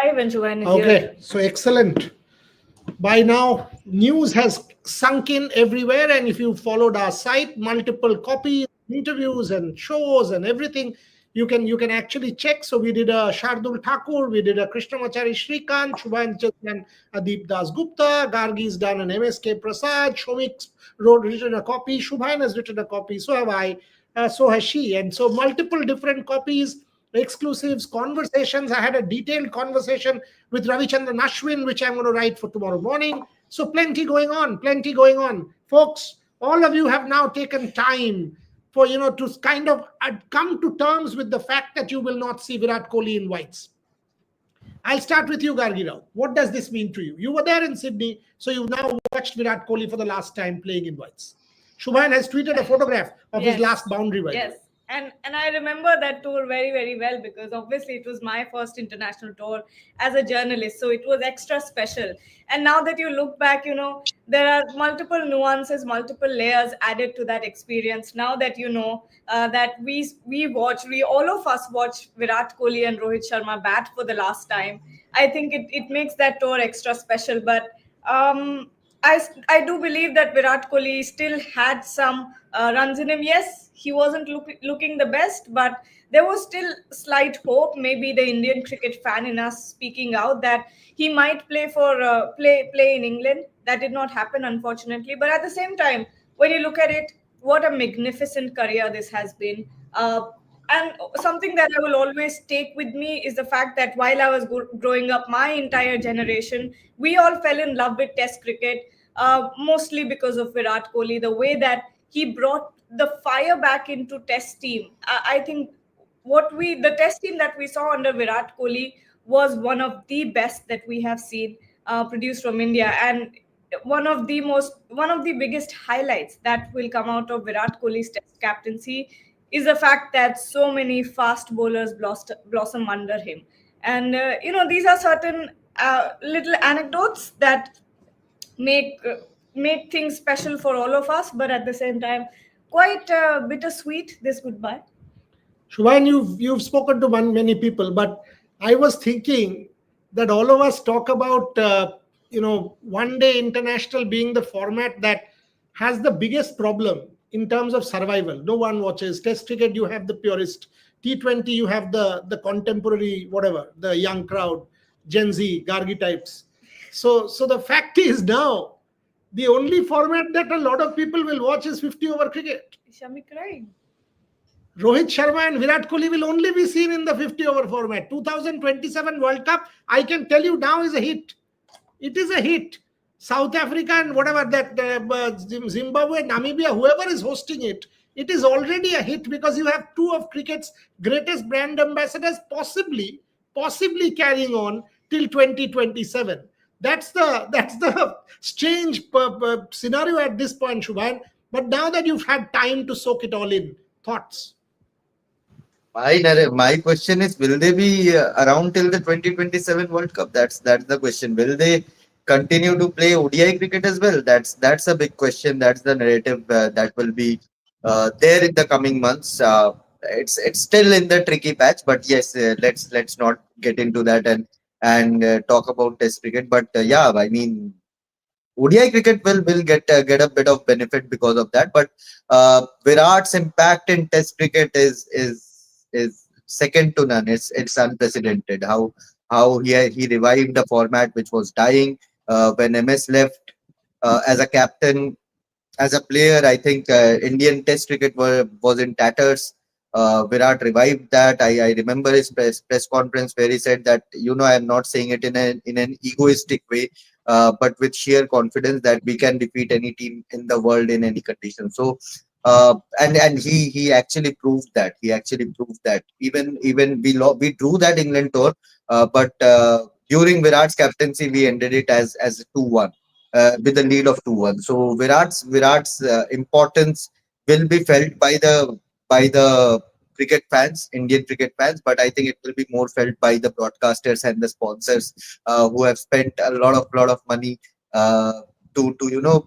live and Shubhan is Okay, here. so excellent. By now, news has sunk in everywhere, and if you followed our site, multiple copies, interviews, and shows, and everything, you can actually check. So we did a Shardul Thakur, we did a Krishnamachari Shrikant, Shubhan just done a Deep Das Gupta, Gargi's done an MSK Prasad, Shomik wrote written a copy, Shubhan has written a copy, so have I, so has she, and so multiple different copies, exclusives, conversations. I had a detailed conversation with Ravichandran Ashwin, which I'm going to write for tomorrow morning. So plenty going on, plenty going on. Folks, all of you have now taken time for, to kind of come to terms with the fact that you will not see Virat Kohli in whites. I'll start with you, Gargi Rao. What does this mean to you? You were there in Sydney, so you've now watched Virat Kohli for the last time playing in whites. Shubhan has tweeted a photograph of his Yes. last boundary, by the way. Yes. And I remember that tour very, very well because obviously it was my first international tour as a journalist. So it was extra special. And now that you look back, there are multiple nuances, multiple layers added to that experience. Now that that we all of us watch Virat Kohli and Rohit Sharma bat for the last time. I think it makes that tour extra special. But I do believe that Virat Kohli still had some runs in him. Yes, he wasn't looking the best, but there was still slight hope. Maybe the Indian cricket fan in us speaking out that he might play in England. That did not happen, unfortunately. But at the same time, when you look at it, what a magnificent career this has been. And something that I will always take with me is the fact that while I was growing up, my entire generation, we all fell in love with Test cricket, mostly because of Virat Kohli, the way that he brought the fire back into Test team. I think the Test team that we saw under Virat Kohli was one of the best that we have seen produced from India, and one of the biggest highlights that will come out of Virat Kohli's Test captaincy is the fact that so many fast bowlers blossom under him. And these are certain little anecdotes that make make things special for all of us, but at the same time, quite bittersweet. This goodbye. Shubhan, you've spoken to many people, but I was thinking that all of us talk about one day international being the format that has the biggest problem in terms of survival. No one watches Test cricket. You have the purist. T20. You have the contemporary, whatever, the young crowd, Gen Z, Gargi types. So the fact is now the only format that a lot of people will watch is 50 over cricket. Shami crying. Rohit Sharma and Virat Kohli will only be seen in the 50 over format. 2027 World Cup, I can tell you now, is a hit. It is a hit. South Africa and whatever that Zimbabwe, Namibia, whoever is hosting it, it is already a hit because you have two of cricket's greatest brand ambassadors possibly carrying on till 2027. That's the strange scenario at this point, Shubhan. But now that you've had time to soak it all in, thoughts? My question is, will they be around till the 2027 World Cup? That's the question. Will they continue to play ODI cricket as well? That's a big question. That's the narrative that will be there in the coming months. It's still in the tricky patch, but yes, let's not get into that and talk about Test cricket. But yeah, I mean, ODI cricket will get a bit of benefit because of that. But Virat's impact in Test cricket is second to none. It's unprecedented. How he revived the format which was dying when MS left as a captain, as a player. I think Indian Test cricket was in tatters. Virat revived that. I remember his press conference where he said that, I am not saying it in an egoistic way, but with sheer confidence that we can defeat any team in the world in any condition. So and he actually proved that. He actually proved that. Even we drew that England tour, but during Virat's captaincy we ended it as 2-1 with a lead of 2-1. So Virat's importance will be felt by the cricket fans, Indian cricket fans, but I think it will be more felt by the broadcasters and the sponsors who have spent a lot of money to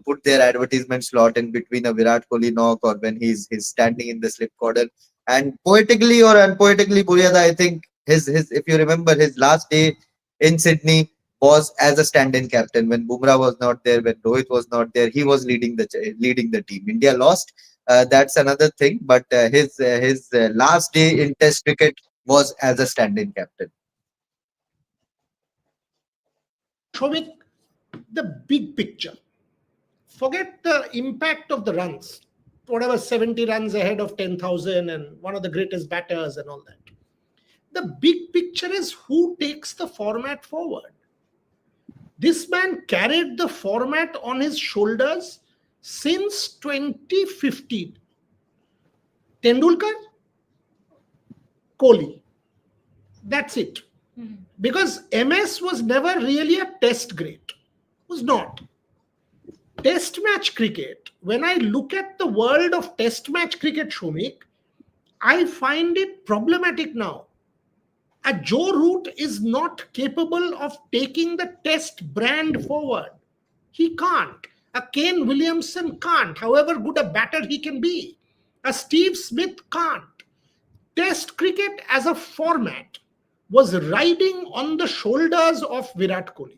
put their advertisement slot in between a Virat Kohli knock or when he's standing in the slip corner. And poetically or unpoetically, Buryada, I think his if you remember his last day in Sydney was as a stand-in captain. When Bumrah was not there, when Rohit was not there, he was leading the team. India lost. That's another thing. But his last day in Test cricket was as a stand-in captain. Showing the big picture. Forget the impact of the runs. Whatever 70 runs ahead of 10,000 and one of the greatest batters and all that. The big picture is who takes the format forward. This man carried the format on his shoulders since 2015. Tendulkar, Kohli. That's it. Because MS was never really a test great. Was not. Test match cricket, when I look at the world of test match cricket, Shumik, I find it problematic now. A Joe Root is not capable of taking the test brand forward. He can't. A Kane Williamson can't, however good a batter he can be. A Steve Smith can't. Test cricket as a format was riding on the shoulders of Virat Kohli.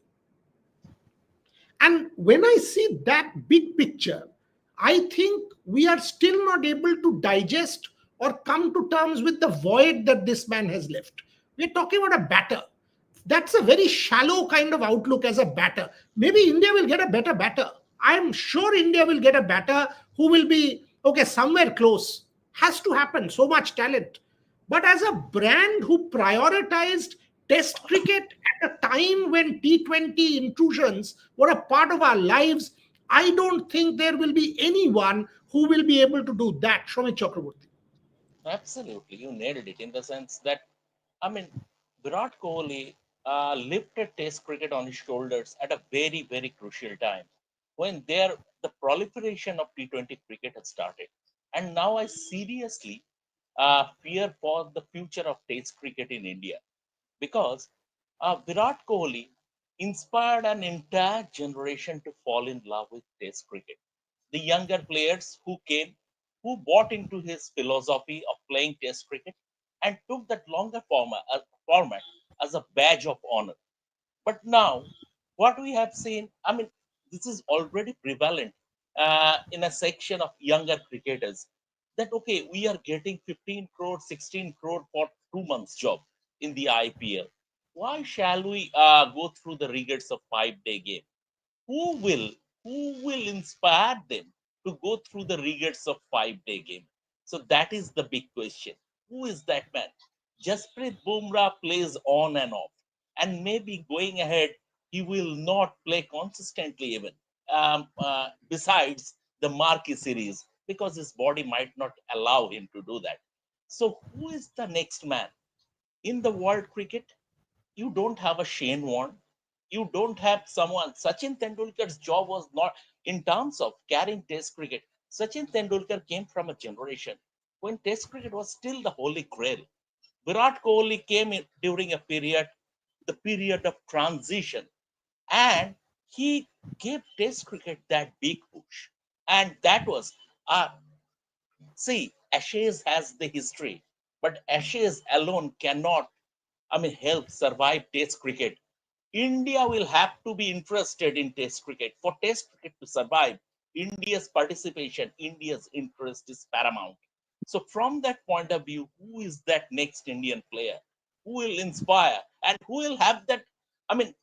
And when I see that big picture, I think we are still not able to digest or come to terms with the void that this man has left. We're talking about a batter. That's a very shallow kind of outlook as a batter. Maybe India will get a better batter. I'm sure India will get a batter who will be, okay, somewhere close. Has to happen. So much talent. But as a brand who prioritized Test cricket at a time when T20 intrusions were a part of our lives, I don't think there will be anyone who will be able to do that. Shomit Chakraborty. Absolutely, you nailed it in the sense that, I mean, Virat Kohli lifted Test cricket on his shoulders at a very, very crucial time when the proliferation of T20 cricket had started. And now I seriously fear for the future of Test cricket in India because Virat Kohli inspired an entire generation to fall in love with Test cricket. The younger players who came, who bought into his philosophy of playing Test cricket and took that longer format as a badge of honor. But now, what we have seen, I mean, this is already prevalent in a section of younger cricketers that, okay, we are getting 15 crore, 16 crore for 2 months job in the IPL. Why shall we go through the rigors of 5 day game? Who will who will inspire them to go through the rigors of 5 day game? So that is the big question. Who is that man? Jasprit Bumrah plays on and off, and maybe going ahead he will not play consistently even. Besides the marquee series, because his body might not allow him to do that. So who is the next man in the world cricket? You don't have a Shane Warne. You don't have someone. Sachin Tendulkar's job was not in terms of carrying Test cricket. Sachin Tendulkar came from a generation when Test cricket was still the holy grail. Virat Kohli came in during a period, the period of transition, and he gave Test cricket that big push. And that was, uh, see, Ashes has the history, but Ashes alone cannot, I mean, help survive Test cricket. India will have to be interested in Test cricket. For Test cricket to survive, India's participation, India's interest is paramount. So, from that point of view, who is that next Indian player? Who will inspire and who will have that? I mean,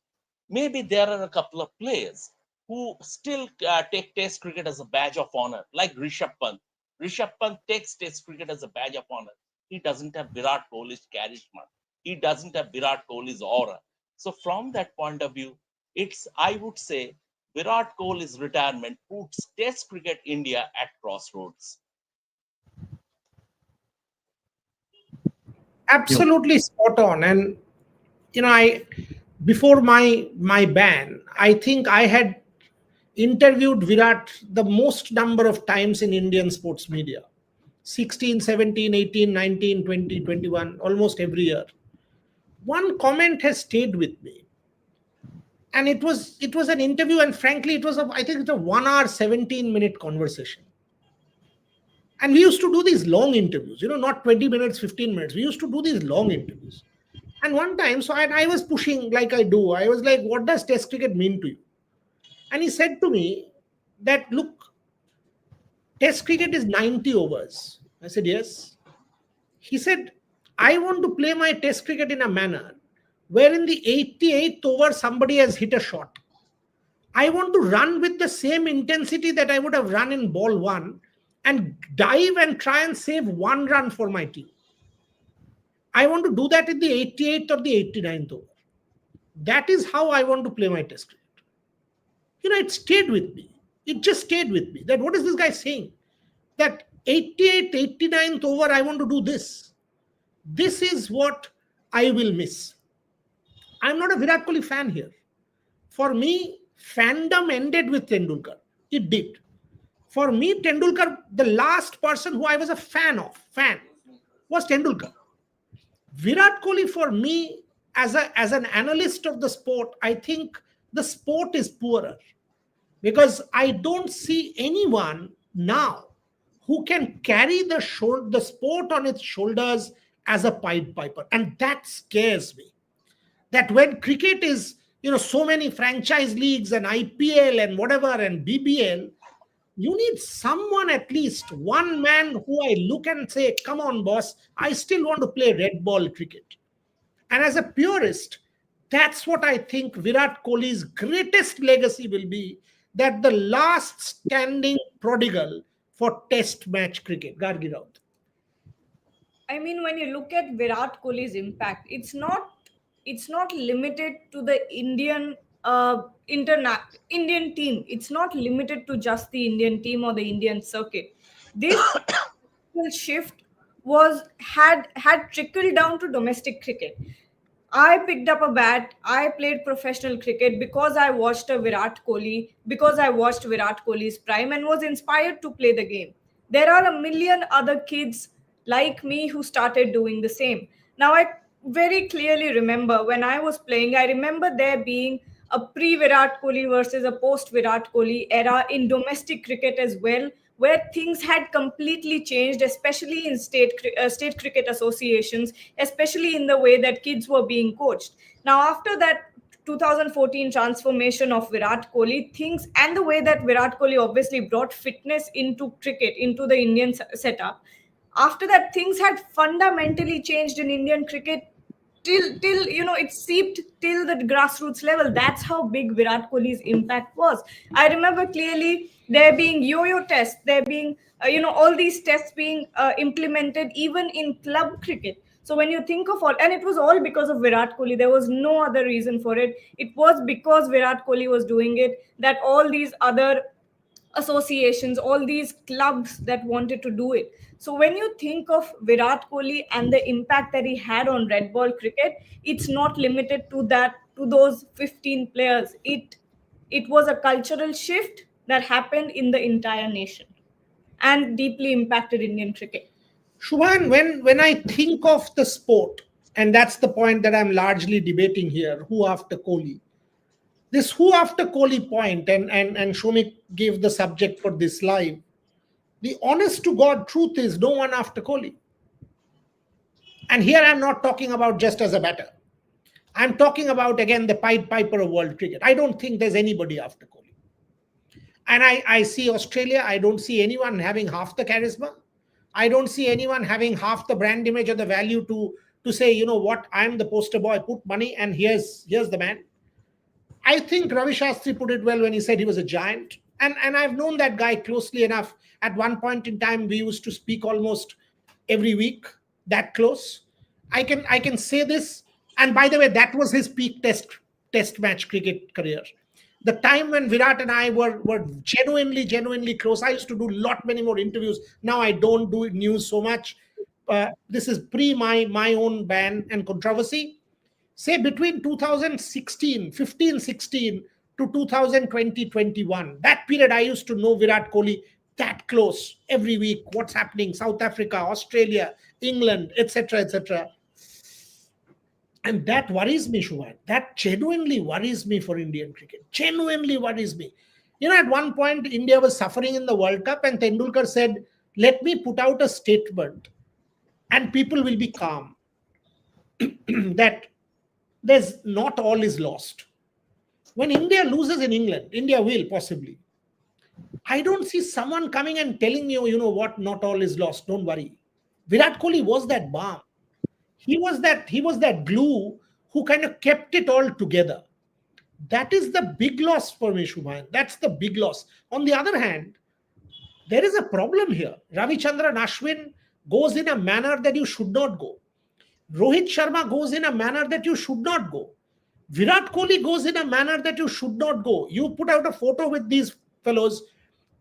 maybe there are a couple of players who still take Test cricket as a badge of honor, like Rishabh Pant. Rishabh Pant takes Test cricket as a badge of honor. He doesn't have Virat Kohli's charisma. He doesn't have Virat Kohli's aura. So from that point of view, it's, I would say, Virat Kohli's retirement puts Test cricket India at crossroads. Absolutely spot on. And I before my ban, I think I had interviewed Virat the most number of times in Indian sports media. 16, 17, 18, 19, 20, 21, almost every year. One comment has stayed with me. And it was an interview, and frankly, I think it's a 1 hour, 17-minute conversation. And we used to do these long interviews, not 20 minutes, 15 minutes. We used to do these long interviews. And one time, so I was pushing like I do. I was like, what does test cricket mean to you? And he said to me that, look, test cricket is 90 overs. I said, yes. He said, I want to play my test cricket in a manner where in the 88th over somebody has hit a shot. I want to run with the same intensity that I would have run in ball one and dive and try and save one run for my team. I want to do that in the 88th or the 89th over. That is how I want to play my test cricket. It stayed with me. It just stayed with me. That what is this guy saying? That 88th, 89th over, I want to do this. This is what I will miss. I'm not a Virat Kohli fan here. For me, fandom ended with Tendulkar. It did. For me, Tendulkar, the last person who I was a fan was Tendulkar. Virat Kohli, for me, as an analyst of the sport, I think the sport is poorer because I don't see anyone now who can carry the sport on its shoulders as a Pied Piper. And that scares me. That when cricket is, so many franchise leagues and IPL and whatever and BBL, you need someone, at least one man who I look and say, come on, boss, I still want to play red ball cricket. And as a purist, that's what I think Virat Kohli's greatest legacy will be, that the last standing prodigal for test match cricket. Gargi Raut. I mean, when you look at Virat Kohli's impact, it's not limited to the Indian team. It's not limited to just the Indian team or the Indian circuit. This shift had trickled down to domestic cricket. I picked up a bat. I played professional cricket because I watched Virat Kohli's prime and was inspired to play the game. There are a million other kids like me who started doing the same. Now, I very clearly remember when I was playing, I remember there being a pre Virat Kohli versus a post Virat Kohli era in domestic cricket as well, where things had completely changed, especially in state cricket associations, especially in the way that kids were being coached. Now, after that 2014 transformation of Virat Kohli, things and the way that Virat Kohli obviously brought fitness into cricket, into the Indian setup, after that things had fundamentally changed in Indian cricket till it seeped till the grassroots level. That's how big Virat Kohli's impact was. I remember clearly there being yo-yo tests, there being all these tests being implemented even in club cricket. So when you think of all, and it was all because of Virat Kohli, there was no other reason for it. It was because Virat Kohli was doing it that all these other associations, all these clubs that wanted to do it. So when you think of Virat Kohli and the impact that he had on red ball cricket, it's not limited to those 15 players. It was a cultural shift that happened in the entire nation and deeply impacted Indian cricket. Shubhan, when I think of the sport, and that's the point that I'm largely debating here, who after Kohli? This who after Kohli point, and Shomik gave the subject for this live. The honest to God truth is no one after Kohli. And here I'm not talking about just as a batter. I'm talking about, again, the Pied Piper of world cricket. I don't think there's anybody after Kohli. And I see Australia, I don't see anyone having half the charisma. I don't see anyone having half the brand image or the value to say, you know what, I'm the poster boy, put money and here's the man. I think Ravi Shastri put it well when he said he was a giant. And I've known that guy closely enough. At one point in time, we used to speak almost every week, that close. I can say this. And by the way, that was his peak test match cricket career. The time when Virat and I were genuinely close. I used to do many more interviews. Now I don't do news so much. This is pre my own ban and controversy. Say between 2016 to 2020-21, that period I used to know Virat Kohli that close every week. What's happening? South Africa, Australia, England, etc., etc. And that worries me, Shubhan. That genuinely worries me for Indian cricket. Genuinely worries me. At one point, India was suffering in the World Cup, and Tendulkar said, let me put out a statement, and people will be calm. that there's not all is lost. When India loses in England, India will possibly. I don't see someone coming and telling you, you know what, not all is lost. Don't worry. Virat Kohli was that balm. He was that glue who kind of kept it all together. That is the big loss for me, Shubhan. That's the big loss. On the other hand, there is a problem here. Ravichandran Ashwin goes in a manner that you should not go. Rohit Sharma goes in a manner that you should not go. Virat Kohli goes in a manner that you should not go. You put out a photo with these fellows,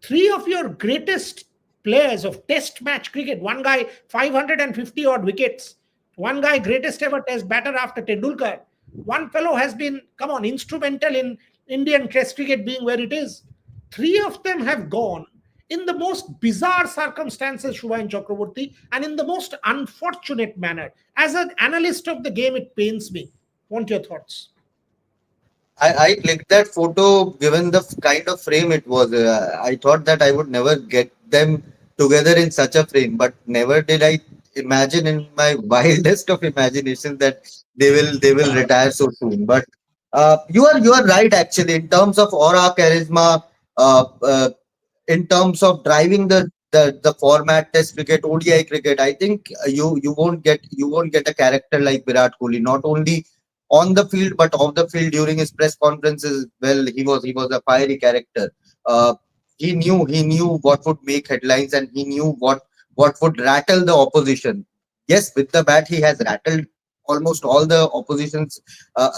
three of your greatest players of test match cricket, one guy 550 odd wickets, one guy greatest ever test batter after Tendulkar, one fellow has been, come on, instrumental in Indian test cricket being where it is. Three of them have gone in the most bizarre circumstances, Shubhayan Chakraborty, and in the most unfortunate manner. As an analyst of the game, it pains me. Want your thoughts? I clicked that photo given the kind of frame it was. I thought that I would never get them together in such a frame, but never did I imagine in my wildest of imagination that they will retire so soon. But you are right actually in terms of aura, charisma, uh, uh, in terms of driving the format test cricket, ODI cricket. I think you won't get a character like Virat Kohli. Not only on the field but off the field during his press conferences. Well, he was a fiery character. Uh, he knew what would make headlines, and he knew what would rattle the opposition. Yes, with the bat he has rattled almost all the oppositions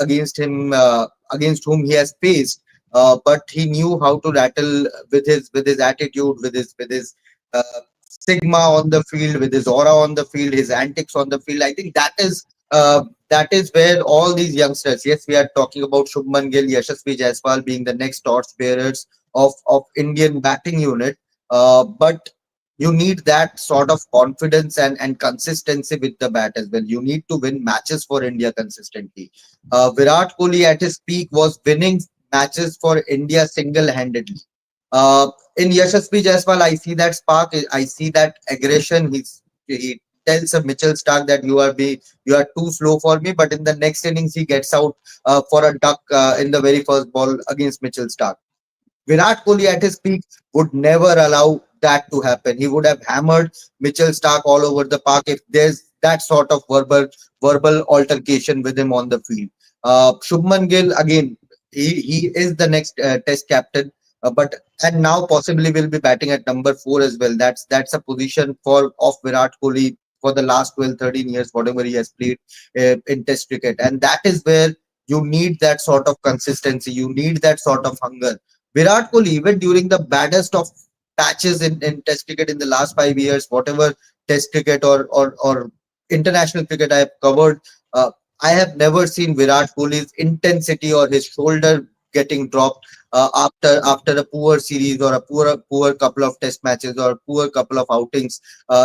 against whom he has faced. But he knew how to rattle with his attitude, with his uh, sigma on the field, with his aura on the field, his antics on the field. I think that is where all these youngsters. Yes, we are talking about Shubman Gill, Yashasvi Jaiswal being the next torch bearers of Indian batting unit. But you need that sort of confidence and consistency with the bat as well. You need to win matches for India consistently. Virat Kohli at his peak was winning matches for India single-handedly. In Yashasvi Jaiswal, I see that spark. I see that aggression. He tells a Mitchell Stark that you are too slow for me, but in the next innings he gets out for a duck in the very first ball against Mitchell Stark. Virat Kohli at his peak would never allow that to happen. He would have hammered Mitchell Stark all over the park if there's that sort of verbal altercation with him on the field. Shubman Gill again, he is the next Test captain, but and now possibly will be batting at number 4 as well. That's a position for of Virat Kohli for the last 12, 13 years, whatever he has played in Test cricket, and that is where you need that sort of consistency. You need that sort of hunger. Virat Kohli, even during the baddest of patches in Test cricket in the last 5 years, whatever Test cricket or international cricket I have covered, I have never seen Virat Kohli's intensity or his shoulder getting dropped after a poor series or a poor couple of Test matches or poor couple of outings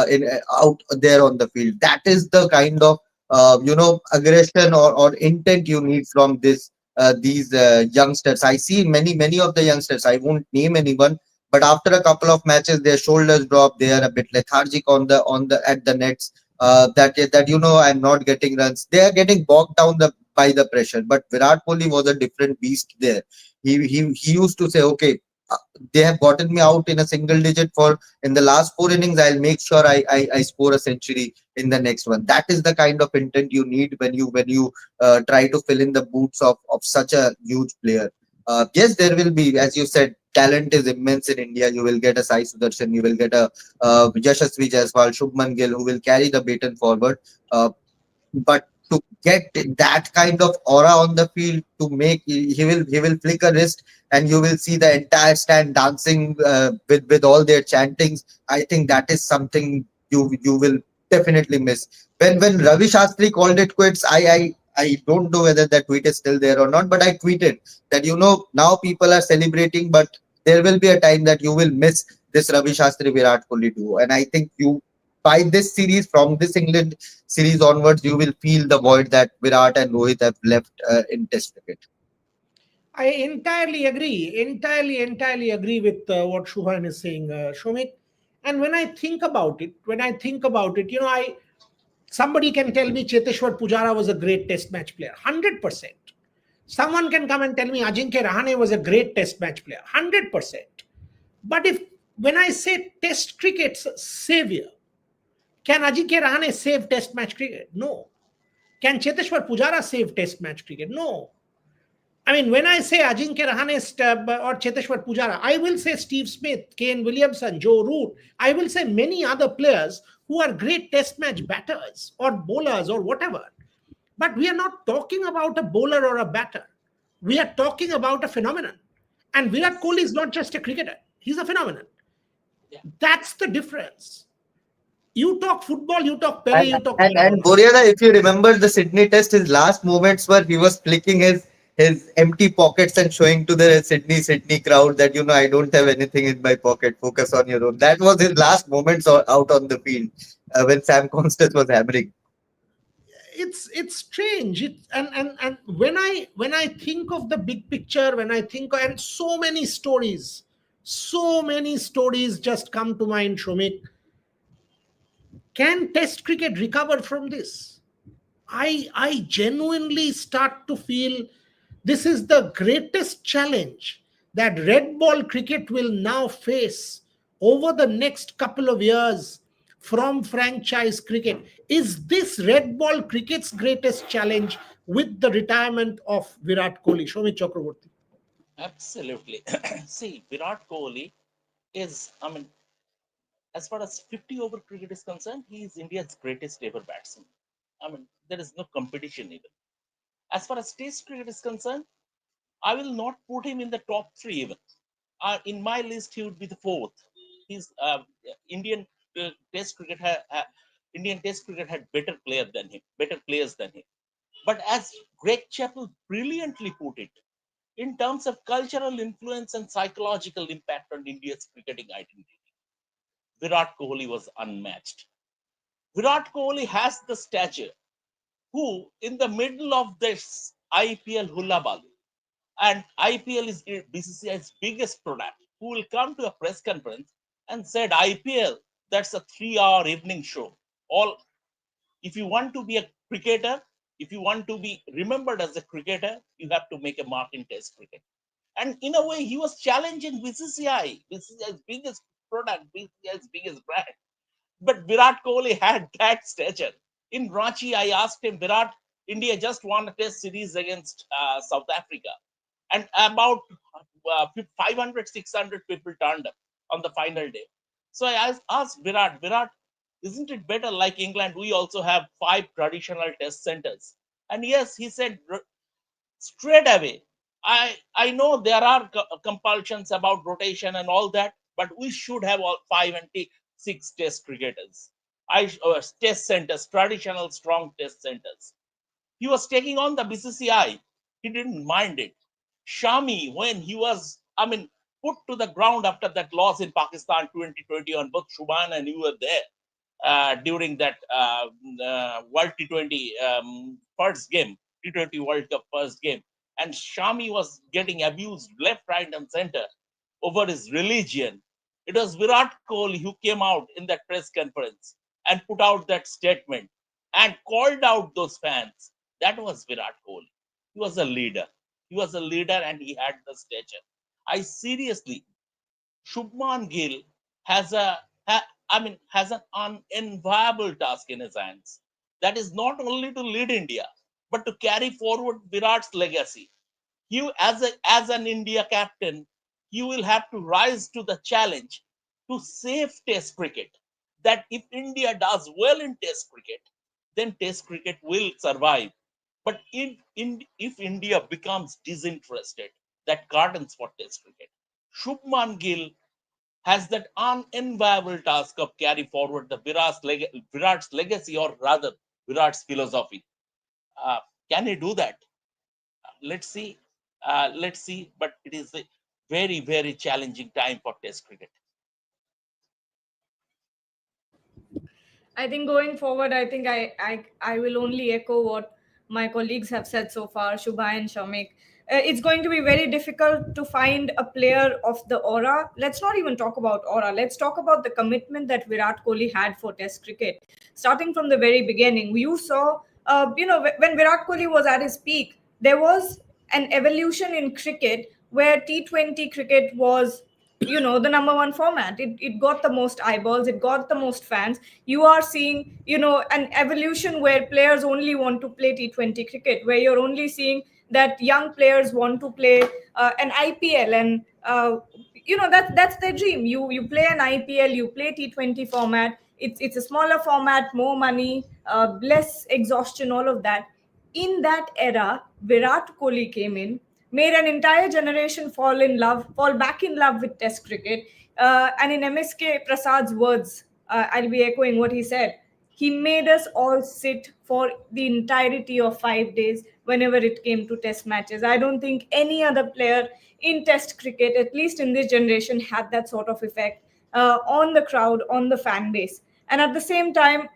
in out there on the field. That is the kind of aggression or intent you need from these youngsters. I see many of the youngsters. I won't name anyone, but after a couple of matches, their shoulders drop. They are a bit lethargic on the at the nets. That I'm not getting runs. They are getting bogged down by the pressure. But Virat Kohli was a different beast there. He used to say, okay, uh, they have gotten me out in a single digit for in the last 4 innings. I'll make sure I score a century in the next one. That is the kind of intent you need when you try to fill in the boots of such a huge player. Yes, there will be, as you said, talent is immense in India. You will get a Sai Sudarshan, you will get a Yashasvi Jaiswal, Shubman Gill, who will carry the baton forward. But to get that kind of aura on the field, to make he will flick a wrist and you will see the entire stand dancing with all their chantings. I think that is something you will definitely miss. When Ravi Shastri called it quits, I don't know whether that tweet is still there or not, but I tweeted that now people are celebrating, but there will be a time that you will miss this Ravi Shastri Virat Kohli duo. And I think you by this series, from this England series onwards, you will feel the void that Virat and Rohit have left in Test cricket. I entirely agree with what Shubhan is saying, Shomik. And when I think about it, Somebody can tell me Cheteshwar Pujara was a great test match player. 100%. Someone can come and tell me Ajinkya Rahane was a great test match player. 100%. But when I say test cricket's savior, can Ajinkya Rahane save test match cricket? No. Can Cheteshwar Pujara save test match cricket? No. I mean, when I say Ajinkya Rahane or Cheteshwar Pujara, I will say Steve Smith, Kane Williamson, Joe Root. I will say many other players who are great test match batters or bowlers or whatever. But we are not talking about a bowler or a batter. We are talking about a phenomenon. And Virat Kohli is not just a cricketer. He's a phenomenon. Yeah. That's the difference. You talk football, you talk Pele, you talk... And Boriana, if you remember the Sydney Test, his last moments were he was flicking his empty pockets and showing to the Sydney crowd that, I don't have anything in my pocket. Focus on your own. That was his last moments out on the field when Sam Constance was hammering. It's strange. And when I think of the big picture, when I think, and so many stories just come to mind, Shomik. Can test cricket recover from this? I genuinely start to feel this is the greatest challenge that red ball cricket will now face over the next couple of years from franchise cricket. Is this red ball cricket's greatest challenge with the retirement of Virat Kohli? Shomit Chakraborty. Absolutely. See, Virat Kohli is, as far as 50 over cricket is concerned, he is India's greatest ever batsman. There is no competition even. As far as Test cricket is concerned, I will not put him in the top three even. In my list, he would be the fourth. He's Indian Test cricket. Indian Test cricket had better players than him. But as Greg Chappell brilliantly put it, in terms of cultural influence and psychological impact on India's cricketing identity, Virat Kohli was unmatched. Virat Kohli has the stature who, in the middle of this IPL hullabaloo, and IPL is BCCI's biggest product, who will come to a press conference and said, IPL, that's a 3-hour evening show. If you want to be a cricketer, if you want to be remembered as a cricketer, you have to make a mark in Test cricket. And in a way, he was challenging BCCI's biggest product, BCCI's biggest brand. But Virat Kohli had that stature. In Ranchi, I asked him, Virat, India just won a Test series against South Africa. And about 500, 600 people turned up on the final day. So I asked Virat, isn't it better like England? We also have 5 traditional test centers. And yes, he said straight away, I know there are compulsions about rotation and all that, but we should have all 5 and 6 test cricketers. Test centers, traditional strong test centers. He was taking on the BCCI. He didn't mind it. Shami, when he was, put to the ground after that loss in Pakistan 2020 on both Shubhan and you were there during that World T20 first game, T20 World Cup first game. And Shami was getting abused left, right, and center over his religion. It was Virat Kohli who came out in that press conference and put out that statement and called out those fans. That was Virat Kohli. He was a leader. He was a leader and he had the stature. I seriously, Shubman Gill has has an unenviable task in his hands. That is not only to lead India, but to carry forward Virat's legacy. As an India captain, you will have to rise to the challenge to save Test cricket. That if India does well in Test cricket, then Test cricket will survive. But if India becomes disinterested, that gardens for Test cricket. Shubman Gill has that unenviable task of carry forward the Virat's legacy, or rather Virat's philosophy. Can he do that? Let's see. But it is a very, very challenging time for Test cricket. I think going forward, I think I will only echo what my colleagues have said so far, Shubha and Shamik. It's going to be very difficult to find a player of the aura. Let's not even talk about aura. Let's talk about the commitment that Virat Kohli had for Test cricket. starting from the very beginning. You saw, when Virat Kohli was at his peak, there was an evolution in cricket where T20 cricket was, the number one format. It got the most eyeballs, it got the most fans. You are seeing, an evolution where players only want to play T20 cricket, where you're only seeing that young players want to play an IPL, and that's their dream. You play an IPL, you play T20 format. It's a smaller format, more money, less exhaustion, all of that. In that era, Virat Kohli came in, made an entire generation fall back in love with Test cricket. And in MSK Prasad's words, I'll be echoing what he said. He made us all sit for the entirety of 5 days whenever it came to Test matches. I don't think any other player in Test cricket, at least in this generation, had that sort of effect on the crowd, on the fan base. And at the same time,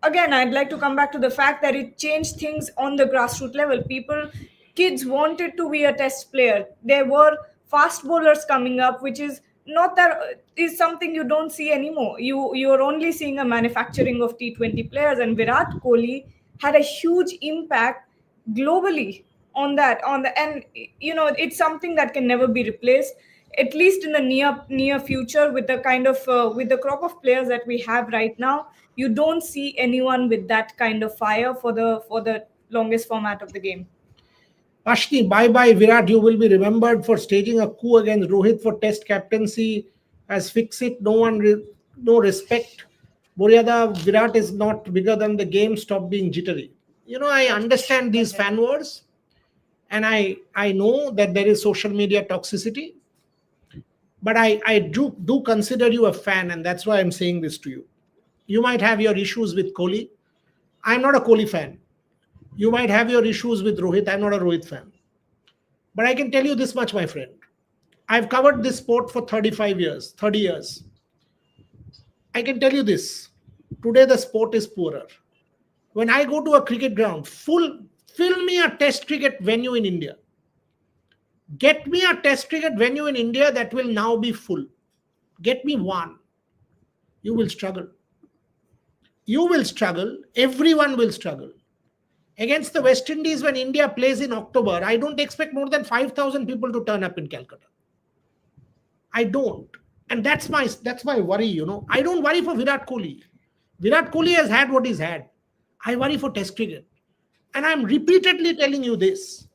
again, I'd like to come back to the fact that it changed things on the grassroots level. Kids wanted to be a Test player. There were fast bowlers coming up, which is not that is something you don't see anymore. You're only seeing a manufacturing of T20 players, and Virat Kohli had a huge impact globally on that. And it's something that can never be replaced, at least in the near future. With the kind of with the crop of players that we have right now, you don't see anyone with that kind of fire for the longest format of the game. Ashni, bye-bye Virat. You will be remembered for staging a coup against Rohit for Test captaincy. As fix it, no respect. Boryada, Virat is not bigger than the game. Stop being jittery. I understand these fan wars, and I know that there is social media toxicity, but I do consider you a fan, and that's why I'm saying this to you. You might have your issues with Kohli. I'm not a Kohli fan. You might have your issues with Rohit. I'm not a Rohit fan. But I can tell you this much, my friend. I've covered this sport for 30 years. I can tell you this. Today, the sport is poorer. When I go to a cricket ground, fill me a Test cricket venue in India. Get me a Test cricket venue in India that will now be full. Get me one. You will struggle. You will struggle. Everyone will struggle. Against the West Indies, when India plays in October, I don't expect more than 5,000 people to turn up in Calcutta. I don't. And that's my worry, I don't worry for Virat Kohli. Virat Kohli has had what he's had. I worry for Test cricket. And I'm repeatedly telling you this,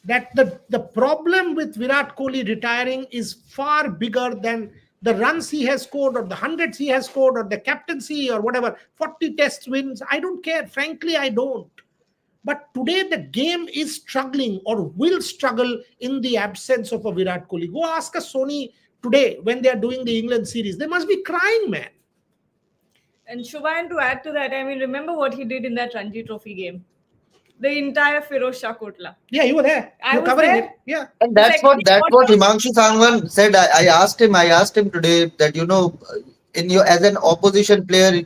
that the problem with Virat Kohli retiring is far bigger than the runs he has scored, or the hundreds he has scored, or the captaincy, or whatever, 40 Test wins. I don't care. Frankly, I don't. But today the game is struggling, or will struggle, in the absence of a Virat Kohli. Go ask a Sony today when they are doing the England series. They must be crying, man. And Shubhayan, to add to that, remember what he did in that Ranji Trophy game. The entire Firoz Shah Kotla. Yeah, you were there. I You're was covering there. it. Yeah. And that's what Himanshu Sangwan said. I asked him today that, as an opposition player,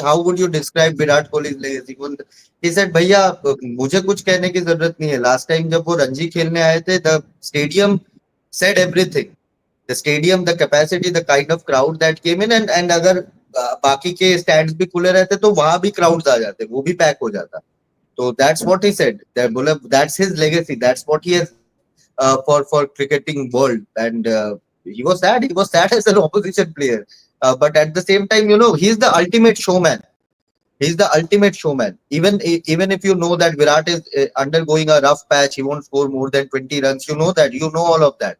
how would you describe Virat Kohli's legacy? He said, भैया मुझे कुछ कहने की जरूरत नहीं है. Last time जब वो रणजी खेलने आए थे, the stadium said everything. The stadium, the capacity, the kind of crowd that came in, and अगर बाकी के stands भी खुले रहते तो वहां भी crowds आ जाते, वो भी pack हो जाता. So that's what he said. That's his legacy. That's what he has for cricketing world. And he was sad. He was sad as an opposition player. But at the same time, he's the ultimate showman. He's the ultimate showman. Even if you know that Virat is undergoing a rough patch, he won't score more than 20 runs. You know all of that.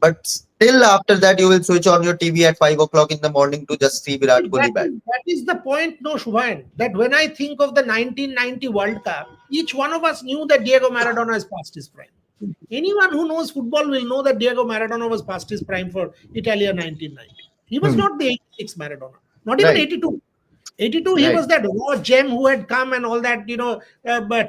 But still, after that, you will switch on your TV at 5 o'clock in the morning to just see Virat Kohli bat. That is the point, no, Shubhayan, that when I think of the 1990 World Cup, each one of us knew that Diego Maradona has passed his prime. Anyone who knows football will know that Diego Maradona was past his prime for Italia 1990. He was not the 86 Maradona, not even 82. 82, he was that raw gem who had come and all that,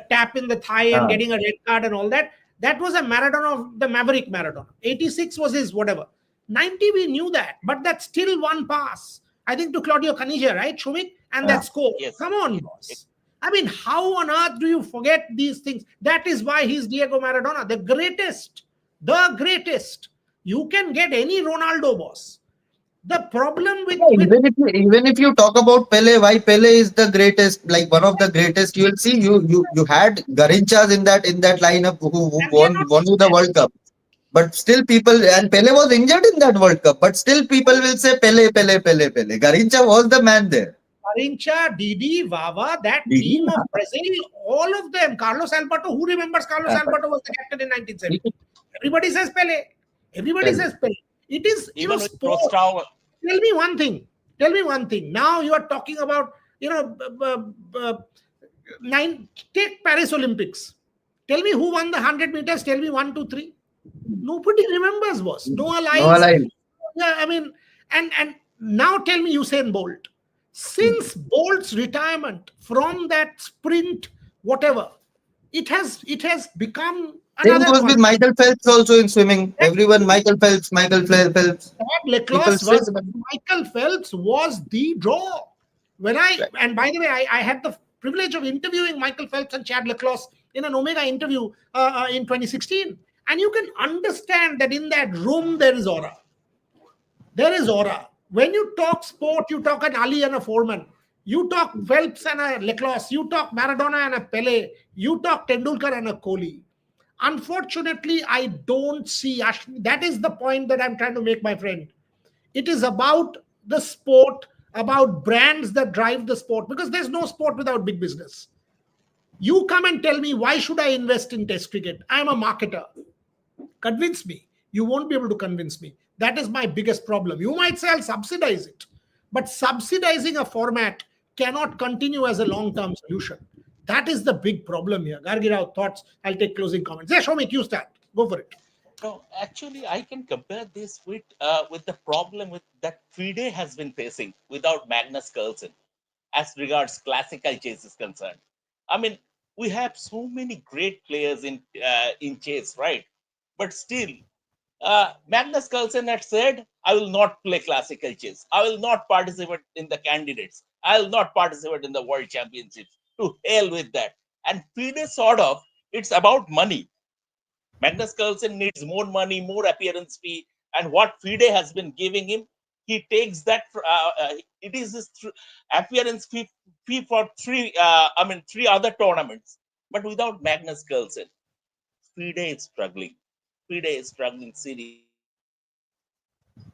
tap in the thigh and getting a red card and all that. That was a Maradona, the Maverick Maradona. 86 was his whatever. 90, we knew that, but that's still one pass. I think to Claudio Caniggia, right, Shumik? And that score. Yes. Come on, boss. I mean, how on earth do you forget these things? That is why he's Diego Maradona, the greatest. The greatest. You can get any Ronaldo, boss. The problem with Yeah, even if you talk about Pele, why Pele is the greatest, like one of the greatest, you will see you had Garinchas in that lineup who and we are not won you the World Cup. But still people, and Pele was injured in that World Cup, but still people will say Pele, Pele, Pele, Pele. Garincha was the man there. Garincha, Didi, Vava, that Didi, team of Brazil, all of them. Carlos Alberto, who remembers Carlos yeah, but Alberto was the captain in 1970? he- Everybody says Pele. Everybody Pele. says Pele. It is, Even with sport. Prostau, Tell me one thing. Tell me one thing. Now you are talking about, nine. Take Paris Olympics. Tell me who won the 100 meters. Tell me one, two, three. Nobody remembers, boss. Noah No Lyles. alive. Yeah, I mean, and now tell me Usain Bolt. Since Bolt's retirement from that sprint, whatever, it has become Same another goes with concept. Michael Phelps also in swimming. Everyone, Michael Phelps, Michael Phelps. People still remember. Michael Phelps was the draw. Right. And by the way, I had the privilege of interviewing Michael Phelps and Chad Leclos in an Omega interview in 2016. And you can understand that in that room there is aura. There is aura. When you talk sport, you talk an Ali and a Foreman. You talk Phelps and a Leclos. You talk Maradona and a Pele. You talk Tendulkar and a Kohli. Unfortunately, I don't see Ashmi. That is the point that I'm trying to make, my friend. It is about the sport, about brands that drive the sport, because there's no sport without big business. You come and tell me, why should I invest in Test cricket? I'm a marketer. Convince me. You won't be able to convince me. That is my biggest problem. You might say I'll subsidize it, but subsidizing a format cannot continue as a long term solution. That is the big problem here. Gargirao, thoughts? I'll take closing comments. Yeah, Shomik, you start. Go for it. no, actually, I can compare this with the problem with that FIDE has been facing without Magnus Carlsen as regards classical chess is concerned. I mean, we have so many great players in chess, right? But still, Magnus Carlsen had said, "I will not play classical chess. I will not participate in the candidates. I will not participate in the world championships. To hell with that." And FIDE sort of, it's about money. Magnus Carlsen needs more money, more appearance fee, and what FIDE has been giving him, he takes that. It is his appearance fee for three other tournaments. But without Magnus Carlsen, FIDE is struggling. FIDE is struggling seriously.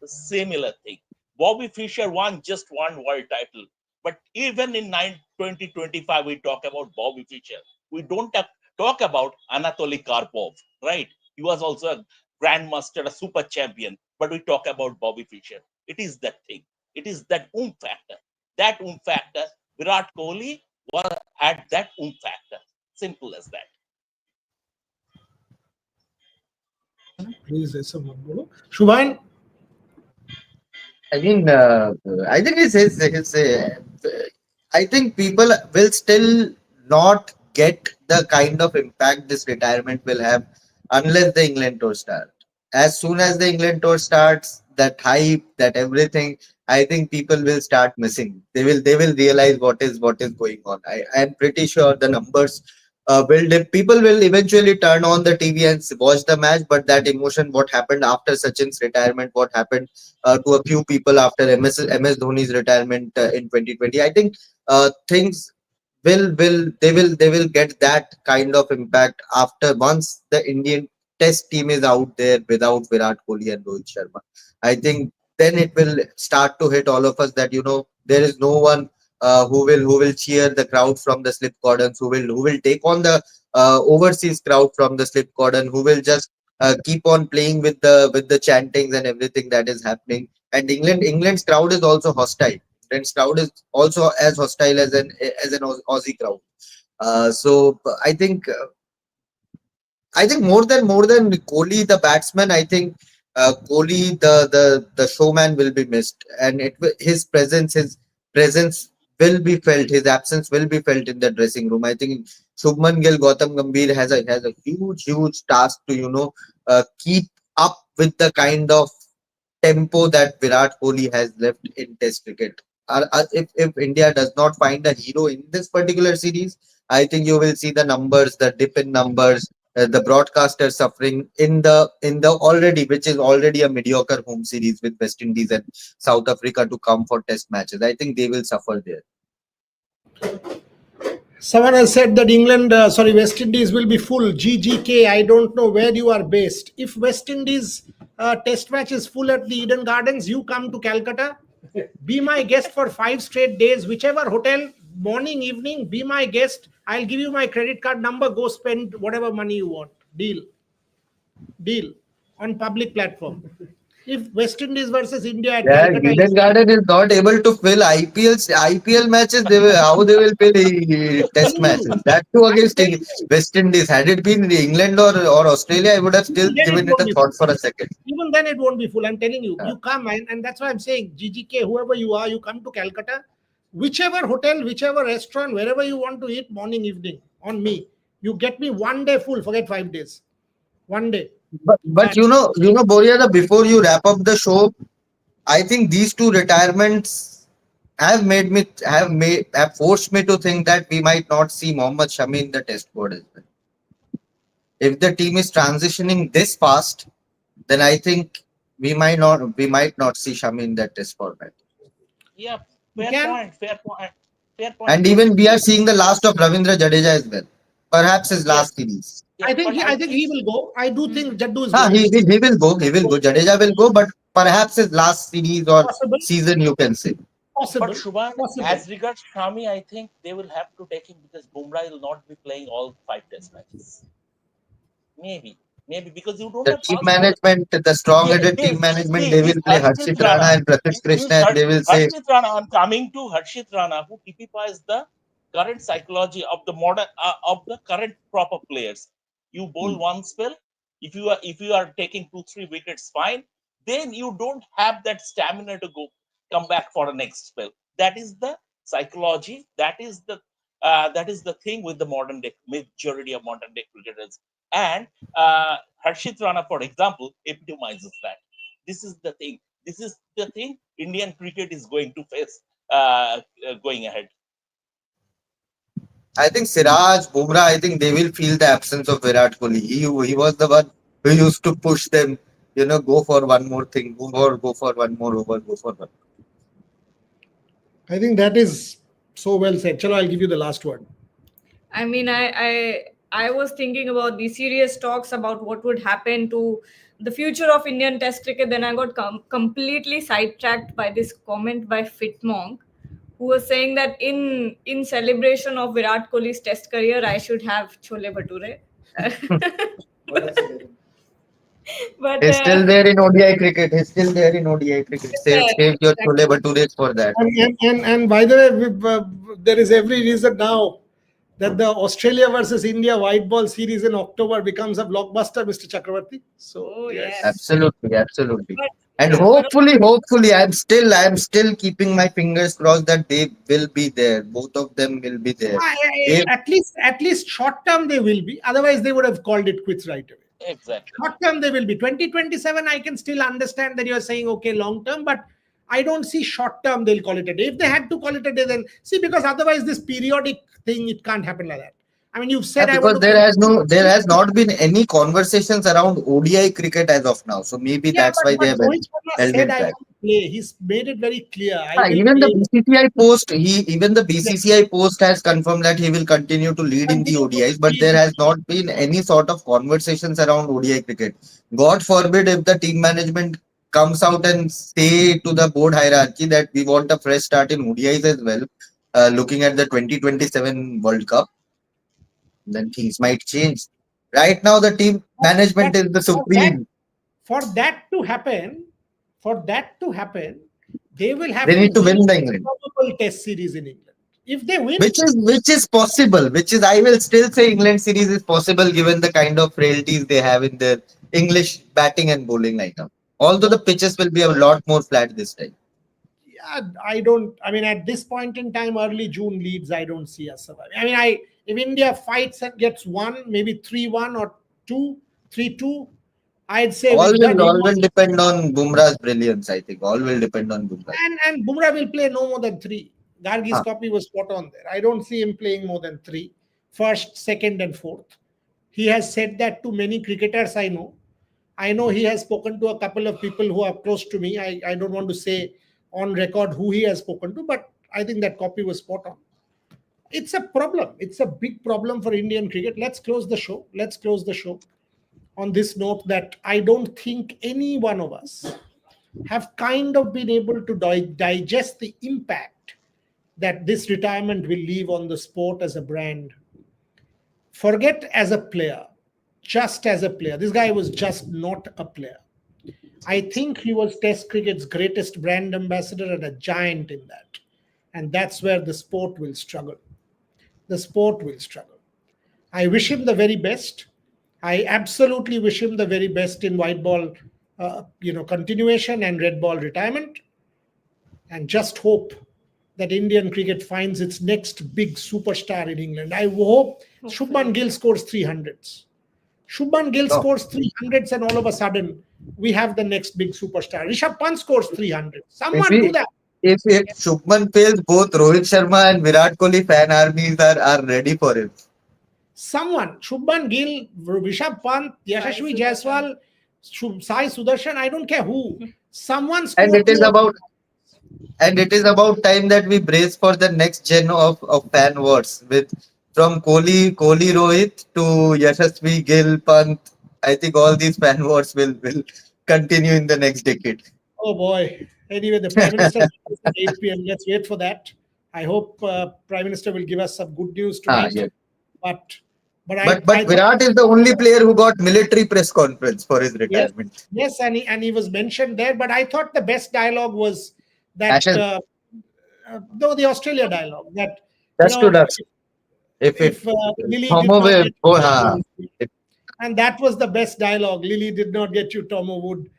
The similar thing. Bobby Fischer won just one world title. But even in 2025, we talk about Bobby Fischer. We don't talk about Anatoly Karpov, right? He was also a grandmaster, a super champion. But we talk about Bobby Fischer. It is that thing. It is that factor. That factor, Virat Kohli had that factor. Simple as that. Please, someone bolo. Shubhan, I mean, I think I think people will still not get the kind of impact this retirement will have unless the England tour starts. As soon as the England tour starts, that hype, that everything, I think people will start missing. They will realize what is going on. I'm pretty sure the numbers will dip. People will eventually turn on the TV and watch the match, but that emotion, what happened after Sachin's retirement, what happened to a few people after MS Dhoni's retirement in 2020. I think things will get that kind of impact after once the Indian Test team is out there without Virat Kohli and Rohit Sharma. I think then it will start to hit all of us that there is no one who will cheer the crowd from the slip cordons, who will take on the overseas crowd from the slip cordon, who will just keep on playing with the chantings and everything that is happening. And England's crowd is also hostile. England's crowd is also as hostile as an Aussie crowd. So I think more than Kohli, the batsman, I think Kohli, the showman, will be missed, and his presence will be felt. His absence will be felt in the dressing room. I think Shubman Gill, Gautam Gambhir has a huge task to keep up with the kind of tempo that Virat Kohli has left in Test cricket. If India does not find a hero in this particular series, I think you will see the numbers, the dip in numbers. the broadcasters suffering in the already, which is already a mediocre home series with West Indies and South Africa to come for test matches. I think they will suffer there. Someone has said that West Indies will be full. GGK, I don't know where you are based. If West Indies test match is full at the Eden Gardens, you come to Calcutta. Be my guest for 5 straight days, whichever hotel, morning, evening, be my guest. I'll give you my credit card number. Go spend whatever money you want. Deal on public platform. If West Indies versus India at Yeah, Calcutta Eden is Garden is not able to fill IPL matches. How they will fill test telling you, matches? That too I'm against telling you, West Indies. Had it been England or Australia, I would have still even then it given it won't a be thought full. for a second. Even then it won't be full. I'm telling you, Yeah. you come and that's why I'm saying GGK, whoever you are, you come to Calcutta, whichever hotel, whichever restaurant, wherever you want to eat, morning, evening, on me. You get me one day full, forget 5 days. One day. But And Boria, before you wrap up the show, I think these two retirements have forced me to think that we might not see Mohammad Shami in the test board as well. If the team is transitioning this fast, then I think we might not see Shami in that test format. Yeah, you fair can point, fair point, fair point. And But even we are seeing the last of Ravindra Jadeja as well. Perhaps his yes, last series. yes, but I I think think he will go. I do think Jaddu is Ah, going. he will go. He will go. Jadeja will go, but perhaps his last series or Possible, season, you can say. but possible, Shubhan, possible. as regards Shami, I think they will have to take him because Bumrah will not be playing all 5 test matches. Maybe, maybe because you don't The have team fast bowler. management, the strong-headed team management, See, they is will play Harshit Harshit Rana Rana. and Prasidh Is Krishna, and they will say, Harshit Rana. I'm coming to Harshit Rana, who typifies the current psychology of the modern of the current proper players. You bowl one spell. If you are taking 2-3 wickets, fine. Then you don't have that stamina to come back for a next spell. That is the psychology. That is the thing with the modern day majority of modern day cricketers. And Harshit Rana, for example, epitomizes that. This is the thing. This is the thing Indian cricket is going to face going ahead. I think Siraj, Bumrah, I think they will feel the absence of Virat Kohli. He was the one who used to push them, go for one more thing, go for one more over, go for one. I think that is so well said. Chalo, I'll give you the last word. I mean, I was thinking about the serious talks about what would happen to the future of Indian Test cricket. Then I got completely sidetracked by this comment by Fitmonk, who was saying that in celebration of Virat Kohli's Test career, I should have chole bhature. But He's still there in ODI cricket. He's still there in ODI cricket. Save your chole exactly. bhatures for that. And by the way, there is every reason now that the Australia versus India white ball series in October becomes a blockbuster, Mr. Chakravarti. So Oh yes, yes, Absolutely, absolutely. but And yeah, but hopefully, I'm still keeping my fingers crossed that they will be there. Both of them will be there. If at least short term they will be. Otherwise, they would have called it quits right away. exactly. Short term they will be 2027. I can still understand that you're saying okay long term, but I don't see short term they'll call it a day. If they had to call it a day, then see, because otherwise this periodic thing, it can't happen like that. I mean, you've Yeah, said I want because to play. there has not been any conversations around ODI cricket as of now. So maybe Yeah, that's why they but have Rohit Sharma held said it I back. want to play. He's made it very clear. I Ah, will even the play. BCCI post, even the BCCI post has confirmed that he will continue to lead in the Continue to ODIs, but be. there has not been any sort of conversations around ODI cricket. God forbid if the team management comes out and say to the board hierarchy that we want a fresh start in ODIs as well, looking at the 2027 World Cup, then things might change. Right now, the team But management is the for that, supreme. for that to happen, for that to happen, they will They have to need to win win the the England. probable Test series in England. If they win, Which is possible, which is, I will still say England series is possible given the kind of frailties they have in their English batting and bowling lineup, although the no, pitches will be a lot more flat this time. yeah, I don't. I mean, at this point in time, early June leads, I don't see us surviving. I mean, if India fights and gets one, maybe 3-1 or 2-3-2, I'd say all we've will done all enough. will depend on Bumrah's brilliance. I think all will depend on Bumrah. And Bumrah will play no more than three. Gargi's Huh. copy was spot on there. I don't see him playing more than three, first, second, and fourth. He has said that to many cricketers I know. I know he has spoken to a couple of people who are close to me. I don't want to say on record who he has spoken to, but I think that copy was spot on. It's a problem. It's a big problem for Indian cricket. Let's close the show. Let's close the show on this note that I don't think any one of us have kind of been able to digest the impact that this retirement will leave on the sport as a brand. Forget as a player, just as a player. This guy was just not a player. I think he was Test cricket's greatest brand ambassador and a giant in that. And that's where the sport will struggle. The sport will struggle. I wish him the very best. I absolutely wish him the very best in white ball, continuation and red ball retirement. And just hope that Indian cricket finds its next big superstar in England. I hope Shubman Gill scores 300s. Shubman Gill scores 300s, and all of a sudden we have the next big superstar. Rishabh Pant scores 300. Someone do that. If Shubman fails, both Rohit Sharma and Virat Kohli fan armies are ready for him. Someone, Shubman Gill, Rishabh Pant, Yashasvi Jaiswal, Sai Sudarshan, I don't care who. Someone score And it is about time that we brace for the next gen of fan wars with from Kohli Rohit to Yashasvi Gill Pant. I think all these fan wars will continue in the next decade. Oh boy. Anyway, the Prime Minister at 8 p.m. Let's wait for that. I hope Prime Minister will give us some good news tonight. Yeah. But Virat is the only player who got military press conference for his retirement. Yes, and he was mentioned there. But I thought the best dialogue was that the Australia dialogue. That's to us. If Lily Tomo did not will, and that was the best dialogue. Lily did not get you, Tomo would.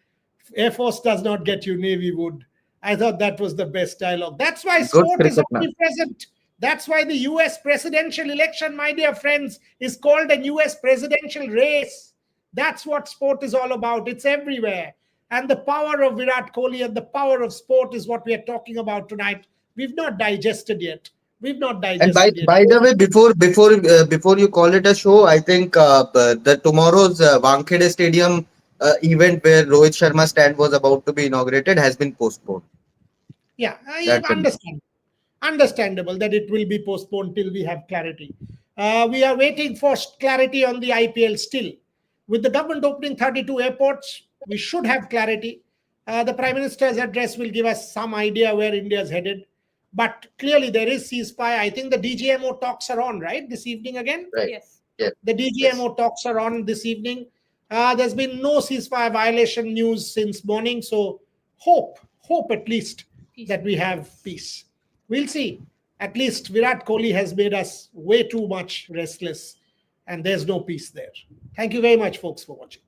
Air Force does not get you, Navy would. I thought that was the best dialogue. That's why sport is omnipresent. That's why the US presidential election, my dear friends, is called a US presidential race. That's what sport is all about. It's everywhere. And the power of Virat Kohli and the power of sport is what we are talking about tonight. We've not digested yet. And by the way, before you call it a show, I think the tomorrow's Wankhede Stadium event where Rohit Sharma's stand was about to be inaugurated has been postponed. Yeah, I understand. Understandable that it will be postponed till we have clarity. We are waiting for clarity on the IPL still. With the government opening 32 airports, we should have clarity. The Prime Minister's address will give us some idea where India is headed. But clearly there is ceasefire. I think the DGMO talks are on, right? This evening again? Right. Yes. The DGMO talks are on this evening. There's been no ceasefire violation news since morning. So hope at least that we have peace. We'll see. At least Virat Kohli has made us way too much restless, and there's no peace there. Thank you very much, folks, for watching.